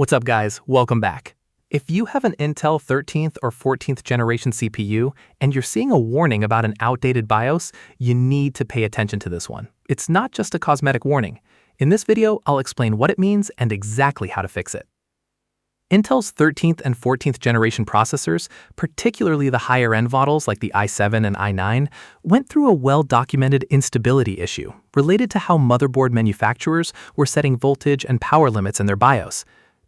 What's up guys, welcome back. If you have an Intel 13th or 14th generation CPU and you're seeing a warning about an outdated BIOS, you need to pay attention to this one. It's not just a cosmetic warning. In this video, I'll explain what it means and exactly how to fix it. Intel's 13th and 14th generation processors, particularly the higher-end models like the i7 and i9, went through a well-documented instability issue related to how motherboard manufacturers were setting voltage and power limits in their BIOS.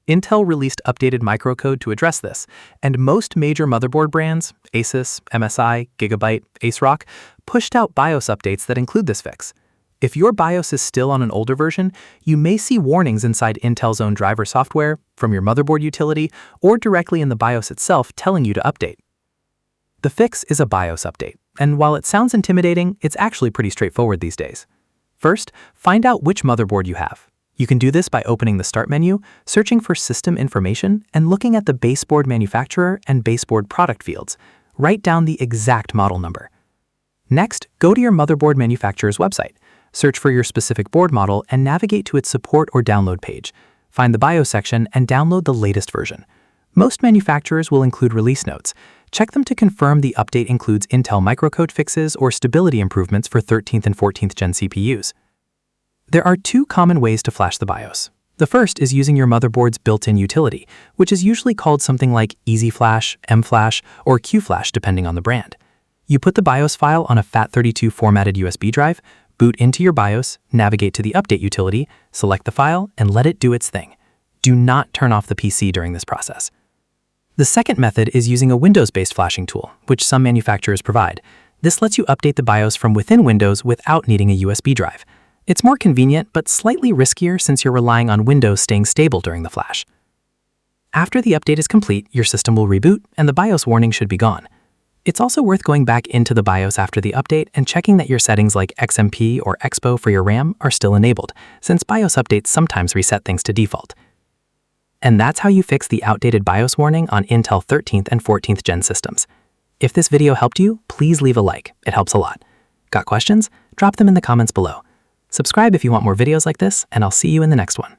Intel released updated microcode to address this, and most major motherboard brands, ASUS, MSI, Gigabyte, ASRock, pushed out BIOS updates that include this fix. If your BIOS is still on an older version, you may see warnings inside Intel's own driver software, from your motherboard utility, or directly in the BIOS itself telling you to update. The fix is a BIOS update, and while it sounds intimidating, it's actually pretty straightforward these days. First, find out which motherboard you have. You can do this by opening the Start menu, searching for System Information, and looking at the baseboard manufacturer and baseboard product fields. Write down the exact model number. Next, go to your motherboard manufacturer's website. Search for your specific board model and navigate to its support or download page. Find the BIOS section and download the latest version. Most manufacturers will include release notes. Check them to confirm the update includes Intel microcode fixes or stability improvements for 13th and 14th Gen CPUs. There are two common ways to flash the BIOS. The first is using your motherboard's built-in utility, which is usually called something like Easy Flash, M-Flash, or Q-Flash depending on the brand. You put the BIOS file on a FAT32 formatted USB drive, boot into your BIOS, navigate to the Update utility, select the file, and let it do its thing. Do not turn off the PC during this process. The second method is using a Windows-based flashing tool, which some manufacturers provide. This lets you update the BIOS from within Windows without needing a USB drive. It's more convenient, but slightly riskier since you're relying on Windows staying stable during the flash. After the update is complete, your system will reboot, and the BIOS warning should be gone. It's also worth going back into the BIOS after the update and checking that your settings like XMP or Expo for your RAM are still enabled, since BIOS updates sometimes reset things to default. And that's how you fix the outdated BIOS warning on Intel 13th and 14th Gen systems. If this video helped you, please leave a like. It helps a lot. Got questions? Drop them in the comments below. Subscribe if you want more videos like this, and I'll see you in the next one.